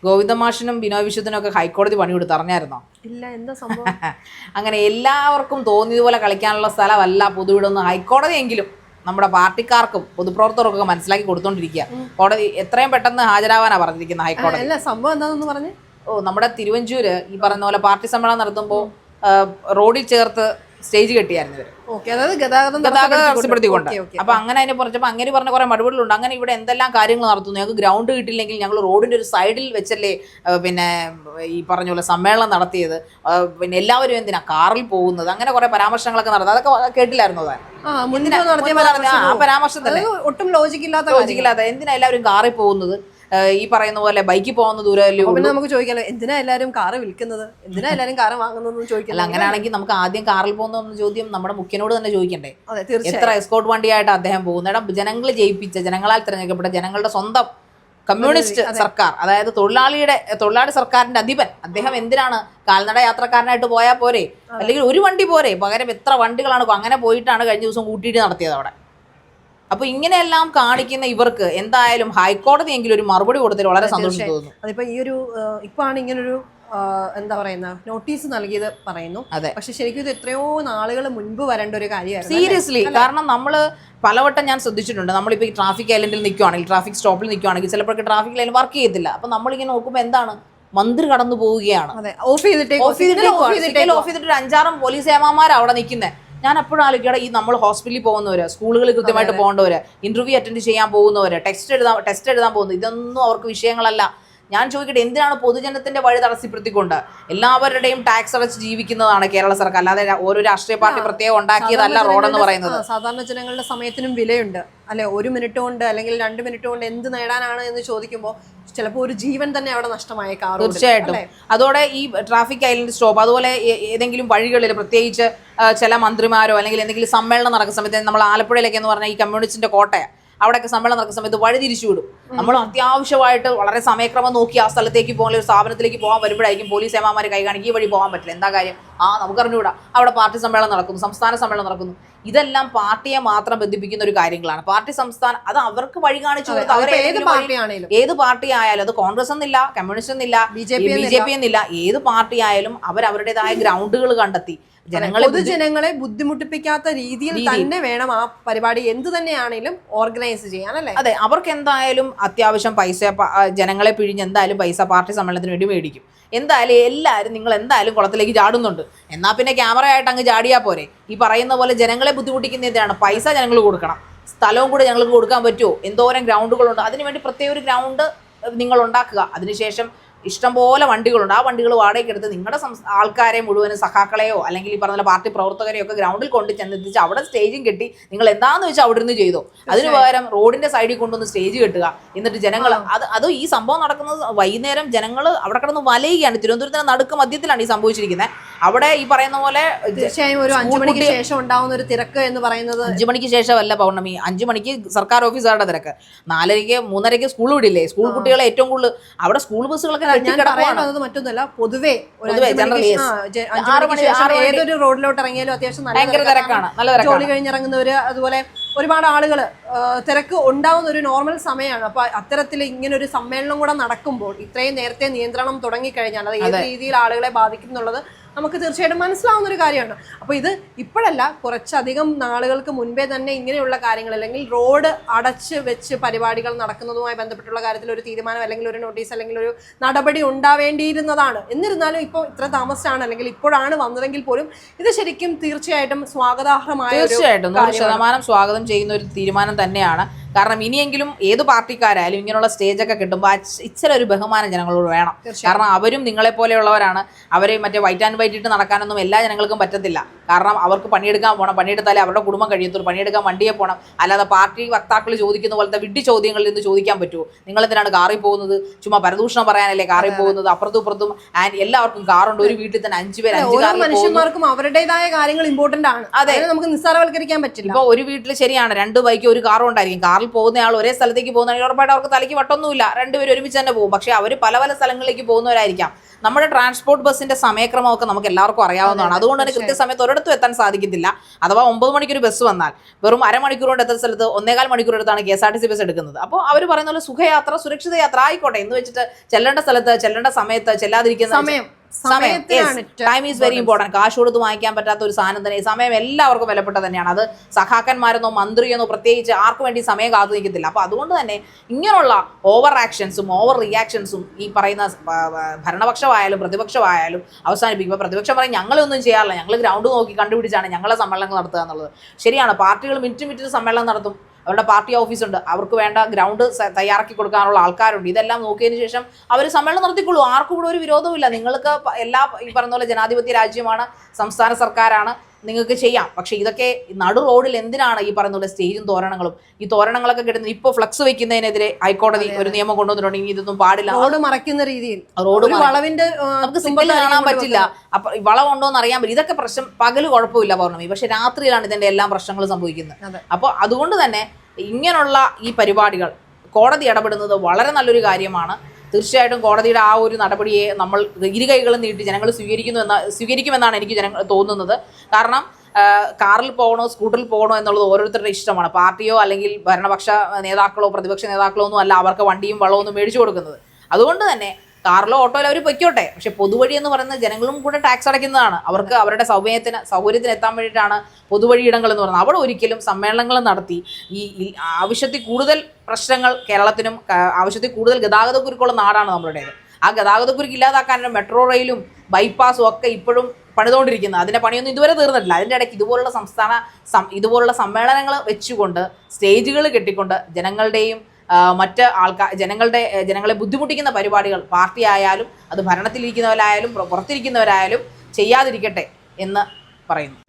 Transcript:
ഗോവിന്ദമാഷിനും ബിനോയ് വിശ്വത്തിനും ഒക്കെ ഹൈക്കോടതി പണിയെടുത്ത് അറിഞ്ഞായിരുന്നോ? ഇല്ല, എന്താ സംഭവം? അങ്ങനെ എല്ലാവർക്കും തോന്നിയതുപോലെ കളിക്കാനുള്ള സ്ഥലമല്ല പൊതുവിടുന്ന് ഹൈക്കോടതിയെങ്കിലും നമ്മുടെ പാർട്ടിക്കാർക്കും പൊതുപ്രവർത്തകർക്കൊക്കെ മനസ്സിലാക്കി കൊടുത്തോണ്ടിരിക്കുക. കോടതി എത്രയും പെട്ടെന്ന് ഹാജരാവാനാ പറഞ്ഞിരിക്കുന്നത് ഹൈക്കോടതി. സംഭവം എന്താണെന്ന് പറഞ്ഞ് നമ്മുടെ തിരുവഞ്ചൂര് ഈ പറഞ്ഞ പോലെ പാർട്ടി സമ്മേളനം നടത്തുമ്പോൾ റോഡിൽ ചേർത്ത് സ്റ്റേജ് കെട്ടിയായിരുന്നു ഇവര്, ഗതാഗതം തടസ്സപ്പെടുത്തിക്കൊണ്ട്. അപ്പൊ അങ്ങനെ അതിനെ പറഞ്ഞപ്പോ അങ്ങനെ പറഞ്ഞ കുറെ മറുപടികളുണ്ട്. അങ്ങനെ ഇവിടെ എന്തെല്ലാം കാര്യങ്ങൾ നടത്തുന്നു, ഞങ്ങൾക്ക് ഗ്രൗണ്ട് കിട്ടില്ലെങ്കിൽ ഞങ്ങൾ റോഡിന്റെ ഒരു സൈഡിൽ വെച്ചല്ലേ പിന്നെ ഈ പറഞ്ഞ പോലെ സമ്മേളനം നടത്തിയത്, പിന്നെ എല്ലാവരും എന്തിനാ കാറിൽ പോകുന്നത്, അങ്ങനെ കുറെ പരാമർശങ്ങളൊക്കെ നടത്തുന്നത്. അതൊക്കെ കേട്ടില്ലായിരുന്നു താൻ? പരാമർശം തന്നെ ഒട്ടും ലോജിക്കില്ലാത്ത. എന്തിനാ എല്ലാവരും കാറിൽ പോകുന്നത്, ഈ പറയുന്ന പോലെ ബൈക്കിൽ പോകുന്ന ദൂരമല്ലേ ഉള്ളൂ. നമുക്ക് ചോദിക്കാലോ, എന്തിനാ എല്ലാവരും കാറ് വിൽക്കുന്നത്, എന്തിനാ എല്ലാരും കാറ് വാങ്ങുന്നതെന്ന് ചോദിക്കില്ല. അങ്ങനെയാണെങ്കിൽ നമുക്ക് ആദ്യം കാറിൽ പോകുന്ന ചോദ്യം നമ്മുടെ മുഖ്യനോട് തന്നെ ചോദിക്കണ്ടേ. എത്ര എസ്കോർട്ട് വണ്ടിയായിട്ട് അദ്ദേഹം പോകുന്നത്? ജനങ്ങൾ ജയിപ്പിച്ച, ജനങ്ങളാൽ തിരഞ്ഞെടുക്കപ്പെട്ട, ജനങ്ങളുടെ സ്വന്തം കമ്മ്യൂണിസ്റ്റ് സർക്കാർ, അതായത് തൊഴിലാളി സർക്കാരിന്റെ അധിപൻ അദ്ദേഹം എന്തിനാണ് കാൽനട യാത്രക്കാരനായിട്ട് പോയാൽ പോരെ? അല്ലെങ്കിൽ ഒരു വണ്ടി പോരെ? പകരം എത്ര വണ്ടികളാണ് അങ്ങനെ പോയിട്ടാണ് കഴിഞ്ഞ ദിവസം കൂട്ടിയിട്ട് നടത്തിയത് അവിടെ. അപ്പൊ ഇങ്ങനെയെല്ലാം കാണിക്കുന്ന ഇവർക്ക് എന്തായാലും ഹൈക്കോടതി എങ്കിലും ഒരു മറുപടി കൊടുത്തതിൽ വളരെ സന്തോഷം തോന്നുന്നു. അതിപ്പോ ഈ ഒരു ഇപ്പാണ് ഇങ്ങനൊരു എന്താ പറയുന്ന നോട്ടീസ് നൽകിയത് പറയുന്നു. പക്ഷെ ശരിക്കും ഇത് എത്രയോ നാളുകൾ മുൻപ് വരേണ്ട ഒരു കാര്യമായിരുന്നു സീരിയസ്ലി. കാരണം നമ്മള് പലവട്ടം ഞാൻ ശ്രദ്ധിച്ചിട്ടുണ്ട്, നമ്മളിപ്പോൾ ഈ ട്രാഫിക് ഐലൻഡിൽ നിൽക്കുവാണെങ്കിൽ, ട്രാഫിക് സ്റ്റോപ്പിൽ നിൽക്കുവാണെങ്കിൽ ചിലപ്പോഴൊക്കെ ട്രാഫിക് ലൈൻ വർക്ക് ചെയ്യത്തില്ല. അപ്പൊ നമ്മളിങ്ങനെ നോക്കുമ്പോൾ എന്താണ്, മന്ത്രി കടന്നു പോവുകയാണ്, ഓഫ് ചെയ്തിട്ട് ഒരു 5-6 പോലീസ് ഏമാന്മാരാണ് അവിടെ നിൽക്കുന്നത്. ഞാൻ എപ്പോഴും ആലോചിക്കട്ടെ, ഈ നമ്മൾ ഹോസ്പിറ്റലിൽ പോകുന്നവര്, സ്കൂളുകളിൽ കൃത്യമായിട്ട് പോകേണ്ടവര്, ഇന്റർവ്യൂ അറ്റൻഡ് ചെയ്യാൻ പോകുന്നവര്, ടെസ്റ്റ് എഴുതാൻ പോകുന്നത്, ഇതൊന്നും അവർക്ക് വിഷയങ്ങളല്ല. ഞാൻ ചോദിക്കട്ടെ, എന്തിനാണ് പൊതുജനത്തിന്റെ വഴി തടസ്സപ്പെടുത്തിക്കൊണ്ട്? എല്ലാവരുടെയും ടാക്സ് അടച്ച് ജീവിക്കുന്നതാണ് കേരള സർക്കാർ, അല്ലാതെ ഓരോ രാഷ്ട്രീയ പാർട്ടി പ്രത്യേകം ഉണ്ടാക്കിയതല്ല റോഡെന്ന് പറയുന്നത്. സാധാരണ ജനങ്ങളുടെ സമയത്തിനും വിലയുണ്ട് അല്ലെ. 1 മിനിറ്റ് കൊണ്ട് അല്ലെങ്കിൽ 2 മിനിറ്റ് കൊണ്ട് എന്ത് നേടാനാണ് എന്ന് ചോദിക്കുമ്പോൾ ചിലപ്പോൾ ഒരു ജീവൻ തന്നെ അവിടെ നഷ്ടമായ തീർച്ചയായിട്ടും. അതോടെ ഈ ട്രാഫിക് ഐലൻഡ് സ്റ്റോപ്പ്, അതുപോലെ ഏതെങ്കിലും വഴികളിൽ പ്രത്യേകിച്ച് ചില മന്ത്രിമാരോ അല്ലെങ്കിൽ എന്തെങ്കിലും സമ്മേളനം നടക്കുന്ന സമയത്ത്, നമ്മൾ ആലപ്പുഴയിലൊക്കെ എന്ന് പറഞ്ഞാൽ ഈ കമ്മ്യൂണിസ്റ്റിന്റെ കോട്ടയ, അവിടെയൊക്കെ സമ്മേളനം നടക്കുന്ന സമയത്ത് വഴി തിരിച്ചു വിടും. നമ്മൾ അത്യാവശ്യമായിട്ട് വളരെ സമയക്രമം നോക്കി ആ സ്ഥലത്തേക്ക് പോകാൻ, ഒരു സ്ഥാപനത്തിലേക്ക് പോകാൻ വരുമ്പോഴായിരിക്കും പോലീസ് ഏമാന്മാർ കൈ കാണിക്കും, ഈ വഴി പോകാൻ പറ്റില്ല. എന്താ കാര്യം? നമുക്കറിഞ്ഞുകൂടാ, അവിടെ പാർട്ടി സമ്മേളനം നടക്കുന്നു, സംസ്ഥാന സമ്മേളനം നടക്കുന്നു. ഇതെല്ലാം പാർട്ടിയെ മാത്രം ബന്ധിപ്പിക്കുന്ന ഒരു കാര്യങ്ങളാണ്. പാർട്ടി സംസ്ഥാനം അത് അവർക്ക് വഴി കാണിച്ചു കൊടുത്ത് ഏത് പാർട്ടി ആയാലും, അത് കോൺഗ്രസ് എന്നില്ല, കമ്മ്യൂണിസ്റ്റ് എന്നില്ല, BJP എന്നില്ല, ഏത് പാർട്ടി ആയാലും അവരവരുടേതായ ഗ്രൗണ്ടുകൾ കണ്ടെത്തി പൊതുജനങ്ങളെ ബുദ്ധിമുട്ടിപ്പിക്കാത്ത രീതിയിൽ തന്നെ വേണം ആ പരിപാടി എന്ത് തന്നെയാണെങ്കിലും ഓർഗനൈസ് ചെയ്യാൻ, അല്ലേ? അതെ, അവർക്ക് എന്തായാലും അത്യാവശ്യം പൈസ, ജനങ്ങളെ പിഴിഞ്ഞ് എന്തായാലും പൈസ പാർട്ടി സമ്മേളനത്തിന് വേണ്ടി മേടിക്കും. എന്തായാലും എല്ലാവരും നിങ്ങൾ എന്തായാലും കുളത്തിലേക്ക് ചാടുന്നുണ്ട്, എന്നാൽ പിന്നെ ക്യാമറ ആയിട്ട് അങ്ങ് ചാടിയാൽ പോരെ. ഈ പറയുന്ന പോലെ ജനങ്ങളെ ബുദ്ധിമുട്ടിക്കുന്ന എന്താണ്? പൈസ ജനങ്ങൾ കൊടുക്കണം, സ്ഥലവും കൂടെ ഞങ്ങൾക്ക് കൊടുക്കാൻ പറ്റുമോ? എന്തോരം ഗ്രൗണ്ടുകളുണ്ട്, അതിനുവേണ്ടി പ്രത്യേക ഒരു ഗ്രൗണ്ട് നിങ്ങൾ ഉണ്ടാക്കുക. അതിനുശേഷം ഇഷ്ടംപോലെ വണ്ടികളുണ്ട്, ആ വണ്ടികൾ വാടകയ്ക്ക് എടുത്ത് നിങ്ങളുടെ ആൾക്കാരെ മുഴുവനും, സഖാക്കളെയോ അല്ലെങ്കിൽ ഈ പറഞ്ഞ പാർട്ടി പ്രവർത്തകരെയോ ഒക്കെ ഗ്രൗണ്ടിൽ കൊണ്ട് ചെന്നെത്തിച്ച് അവിടെ സ്റ്റേജും കെട്ടി നിങ്ങൾ എന്താണെന്ന് വെച്ചാൽ അവിടെ നിന്ന് ചെയ്തോ. അതിന് പകരം റോഡിന്റെ സൈഡിൽ കൊണ്ടുവന്ന് സ്റ്റേജ് കെട്ടുക, എന്നിട്ട് ജനങ്ങൾ അത് ഈ സംഭവം നടക്കുന്നത് വൈകുന്നേരം ജനങ്ങൾ അവിടെ കിടന്ന് വലയുകയാണ്. തിരുവനന്തപുരത്തിന് നടുക്ക് മധ്യത്തിലാണ് ഈ സംഭവിച്ചിരിക്കുന്നത്. അവിടെ ഈ പറയുന്ന പോലെ തീർച്ചയായും ഒരു 5 മണിക്ക് ശേഷം ഉണ്ടാവുന്ന ഒരു തിരക്ക് എന്ന് പറയുന്നത് 5 മണിക്ക് ശേഷമല്ല പൗർണമി, 5 മണിക്ക് സർക്കാർ ഓഫീസുകാരുടെ തിരക്ക്, 4:30 3:30 സ്കൂൾ വിടില്ലേ, സ്കൂൾ കുട്ടികളെ ഏറ്റവും കൂടുതൽ അവിടെ സ്കൂൾ ബസ്സുകളൊക്കെ മറ്റൊന്നല്ല, പൊതുവെ ഏതൊരു റോഡിലോട്ട് ഇറങ്ങിയാലും അത്യാവശ്യം ഭയങ്കര തിരക്കാണ്. ജോലി കഴിഞ്ഞിറങ്ങുന്നവര്, അതുപോലെ ഒരുപാട് ആളുകൾ, തിരക്ക് ഉണ്ടാവുന്ന ഒരു നോർമൽ സമയമാണ്. അപ്പൊ അത്തരത്തിൽ ഇങ്ങനെ ഒരു സമ്മേളനം കൂടെ നടക്കുമ്പോൾ ഇത്രയും നേരത്തെ നിയന്ത്രണം തുടങ്ങിക്കഴിഞ്ഞാൽ അത് ഏത് രീതിയിൽ ആളുകളെ ബാധിക്കും എന്നുള്ളത് നമുക്ക് തീർച്ചയായിട്ടും മനസ്സിലാവുന്ന ഒരു കാര്യമാണ്. അപ്പോൾ ഇത് ഇപ്പോഴല്ല, കുറച്ചധികം നാളുകൾക്ക് മുൻപേ തന്നെ ഇങ്ങനെയുള്ള കാര്യങ്ങൾ, അല്ലെങ്കിൽ റോഡ് അടച്ച് വെച്ച് പരിപാടികൾ നടക്കുന്നതുമായി ബന്ധപ്പെട്ടുള്ള കാര്യത്തിൽ ഒരു തീരുമാനം അല്ലെങ്കിൽ ഒരു നോട്ടീസ് അല്ലെങ്കിൽ ഒരു നടപടി ഉണ്ടാവേണ്ടിയിരുന്നതാണ്. എന്നിരുന്നാലും ഇപ്പോൾ ഇത്ര താമസിച്ചാണ് അല്ലെങ്കിൽ ഇപ്പോഴാണ് വന്നതെങ്കിൽ പോലും ഇത് ശരിക്കും തീർച്ചയായിട്ടും സ്വാഗതാർഹമായ, തീർച്ചയായിട്ടും 100% സ്വാഗതം ചെയ്യുന്ന ഒരു തീരുമാനം തന്നെയാണ്. കാരണം ഇനിയെങ്കിലും ഏത് പാർട്ടിക്കാരായാലും ഇങ്ങനെയുള്ള സ്റ്റേജൊക്കെ കിട്ടുമ്പോൾ ഇച്ചിരി ഒരു ബഹുമാനം ജനങ്ങളോട് വേണം. കാരണം അവരും നിങ്ങളെ പോലെയുള്ളവരാണ്. അവരെ മറ്റേ വൈറ്റ് ആൻഡ് വൈറ്റ് ഇട്ട് നടക്കാനൊന്നും എല്ലാ ജനങ്ങൾക്കും പറ്റത്തില്ല. കാരണം അവർക്ക് പണിയെടുക്കാൻ പോകണം, പണിയെടുത്താലേ അവരുടെ കുടുംബം കഴിയത്തുള്ളൂ, പണിയെടുക്കാൻ വണ്ടിയെ പോകണം. അല്ലാതെ പാർട്ടി വക്താക്കൾ ചോദിക്കുന്ന പോലത്തെ വിഡ്ഢി ചോദ്യങ്ങളിൽ നിന്ന് ചോദിക്കാൻ പറ്റുമോ? നിങ്ങളെന്തിനാണ് കാറിൽ പോകുന്നത്? ചുമ്മാ പരദൂഷണം പറയാനല്ലേ കാറിൽ പോകുന്നത്? അപ്പുറത്തും ഇപ്പുറത്തും എല്ലാവർക്കും കാറുണ്ട്, ഒരു വീട്ടിൽ തന്നെ 5 പേര്, 5 കാറിൽ മനുഷ്യന്മാർക്കും അവരുടേതായ കാര്യങ്ങൾ ഇമ്പോർട്ടന്റ് ആണ്. അതെ, നമുക്ക് നിസ്സാരവൽക്കരിക്കാൻ പറ്റില്ല. ഇപ്പൊ ഒരു വീട്ടിൽ ശരിയാണ് 2 ബൈക്ക് 1 കാറും ഉണ്ടായിരിക്കും, കാറിൽ കാറിൽ പോകുന്നയാൾ ഒരേ സ്ഥലത്തേക്ക് പോകുന്നതാണെങ്കിൽ ഉറപ്പായിട്ട് അവർക്ക് തലയ്ക്ക് വട്ടൊന്നുമില്ല, രണ്ടുപേരും ഒരുമിച്ച് തന്നെ പോകും. പക്ഷേ അവർ പല പല സ്ഥലങ്ങളിലേക്ക് പോകുന്നവരായിരിക്കാം. നമ്മുടെ ട്രാൻസ്പോർട്ട് ബസ്സിന്റെ സമയക്രമമൊക്കെ നമുക്ക് എല്ലാവർക്കും അറിയാവുന്നതാണ്. അതുകൊണ്ട് തന്നെ കൃത്യസമയത്ത് ഒരിടത്തും എത്താൻ സാധിക്കത്തില്ല. അഥവാ 9 മണിക്കൊരു ബസ് വന്നാൽ വെറും അരമണിക്കൂർ കൊണ്ട് എത്തുന്ന സ്ഥലത്ത് 1.25 മണിക്കൂർ എടുത്താണ് KSRTC ബസ് എടുക്കുന്നത്. അപ്പോൾ അവർ പറയുന്ന പോലെ സുഖയാത്ര, സുരക്ഷിത യാത്ര ആയിക്കോട്ടെ എന്ന് വെച്ചിട്ട് ചെല്ലേണ്ട സ്ഥലത്ത് ചെല്ലേണ്ട സമയത്ത് ചെല്ലാതിരിക്കുന്ന ടൈം ഈസ് വെരി ഇമ്പോർട്ടൻറ്റ്. കാശ് കൊടുത്ത് വാങ്ങിക്കാൻ പറ്റാത്ത ഒരു സാധനം തന്നെ. സമയം എല്ലാവർക്കും വിലപ്പെട്ട തന്നെയാണ്. അത് സഖാക്കന്മാരെന്നോ മന്ത്രിയെന്നോ പ്രത്യേകിച്ച് ആർക്കും വേണ്ടി സമയം കാത്തു നിൽക്കത്തില്ല. അപ്പോൾ അതുകൊണ്ട് തന്നെ ഇങ്ങനെയുള്ള ഓവർ ആക്ഷൻസും ഓവർ റിയാക്ഷൻസും ഈ പറയുന്ന ഭരണപക്ഷമായാലും പ്രതിപക്ഷമായാലും അവസാനിപ്പിക്കുമ്പോൾ പ്രതിപക്ഷം പറയും ഞങ്ങളൊന്നും ചെയ്യാറില്ല, ഞങ്ങൾ ഗ്രൗണ്ട് നോക്കി കണ്ടുപിടിച്ചാണ് ഞങ്ങളെ സമ്മേളനങ്ങൾ നടത്തുക എന്നുള്ളത്. ശരിയാണ്, പാർട്ടികൾ മിനിറ്റ് സമ്മേളനം നടത്തും. അവരുടെ പാർട്ടി ഓഫീസുണ്ട്, അവർക്ക് വേണ്ട ഗ്രൗണ്ട് തയ്യാറാക്കി കൊടുക്കാനുള്ള ആൾക്കാരുണ്ട്. ഇതെല്ലാം നോക്കിയതിന് ശേഷം അവർ സമ്മേളനം നടത്തിക്കൊള്ളൂ. ആർക്കും കൂടെ ഒരു വിരോധമില്ല. നിങ്ങൾക്ക് എല്ലാ ഈ പറഞ്ഞ പോലെ ജനാധിപത്യ രാജ്യമാണ്, സംസ്ഥാന സർക്കാരാണ്, നിങ്ങൾക്ക് ചെയ്യാം. പക്ഷേ ഇതൊക്കെ നടു റോഡിൽ എന്തിനാണ് ഈ പറയുന്ന പോലെ സ്റ്റേജും തോരണങ്ങളും? ഈ തോരണങ്ങളൊക്കെ കിട്ടുന്നത് ഇപ്പോൾ ഫ്ലക്സ് വെക്കുന്നതിനെതിരെ ഹൈക്കോടതി ഒരു നിയമം കൊണ്ടുവന്നിട്ടുണ്ടെങ്കിൽ ഇതൊന്നും പാടില്ല. റോഡ് മറയ്ക്കുന്ന രീതിയിൽ വളവിന്റെ നമുക്ക് സിഗ്നൽ കാണാൻ പറ്റില്ല. അപ്പൊ വളവുണ്ടോ എന്ന് അറിയാൻ പറ്റില്ല. ഇതൊക്കെ പ്രശ്നം പകല് കുഴപ്പമില്ല പൗർണമി, പക്ഷെ രാത്രിയിലാണ് ഇതിന്റെ എല്ലാ പ്രശ്നങ്ങളും സംഭവിക്കുന്നത്. അപ്പോൾ അതുകൊണ്ട് തന്നെ ഇങ്ങനെയുള്ള ഈ പരിപാടികൾ കോടതി ഇടപെടുന്നത് വളരെ നല്ലൊരു കാര്യമാണ്. തീർച്ചയായിട്ടും കോടതിയുടെ ആ ഒരു നടപടിയെ നമ്മൾ ഇരുകൈകളും നീട്ടി ജനങ്ങൾ സ്വീകരിക്കുമെന്നാണ് എനിക്ക് തോന്നുന്നത്. കാരണം കാറിൽ പോകണോ സ്കൂട്ടറിൽ പോകണോ എന്നുള്ളത് ഓരോരുത്തരുടെ ഇഷ്ടമാണ്. പാർട്ടിയോ അല്ലെങ്കിൽ ഭരണപക്ഷ നേതാക്കളോ പ്രതിപക്ഷ നേതാക്കളോ ഒന്നും അല്ല അവർക്ക് വണ്ടിയും വള്ളവും ഒന്നും മേടിച്ചു കൊടുക്കുന്നത്. അതുകൊണ്ട് തന്നെ കാറിലോ ഓട്ടോയിലോ അവർ പൊയ്ക്കോട്ടെ. പക്ഷെ പൊതുവഴി എന്ന് പറയുന്നത് ജനങ്ങളും കൂടെ ടാക്സ് അടയ്ക്കുന്നതാണ്. അവർക്ക് അവരുടെ സൗകര്യത്തിന് എത്താൻ വേണ്ടിയിട്ടാണ് പൊതുവഴി ഇടങ്ങൾ എന്ന് പറയുന്നത്. അവിടെ ഒരിക്കലും സമ്മേളനങ്ങൾ നടത്തി ഈ ആവശ്യത്തിൽ കൂടുതൽ പ്രശ്നങ്ങൾ കേരളത്തിനും ആവശ്യത്തിൽ കൂടുതൽ ഗതാഗതക്കുരുക്കുള്ള നാടാണ് നമ്മളുടേത്. ആ ഗതാഗതക്കുരുക്ക് ഇല്ലാതാക്കാനും മെട്രോ റെയിലും ബൈപ്പാസും ഒക്കെ ഇപ്പോഴും പണിതുകൊണ്ടിരിക്കുന്നത്. അതിൻ്റെ പണിയൊന്നും ഇതുവരെ തീർന്നിട്ടില്ല. അതിൻ്റെ ഇടയ്ക്ക് ഇതുപോലുള്ള സമ്മേളനങ്ങൾ വെച്ചുകൊണ്ട് സ്റ്റേജുകൾ കെട്ടിക്കൊണ്ട് ജനങ്ങളുടെയും മറ്റ് ജനങ്ങളെ ബുദ്ധിമുട്ടിക്കുന്ന പരിപാടികൾ പാർട്ടി ആയാലും അത് ഭരണത്തിലിരിക്കുന്നവരായാലും പുറത്തിരിക്കുന്നവരായാലും ചെയ്യാതിരിക്കട്ടെ എന്ന് പറയുന്നു.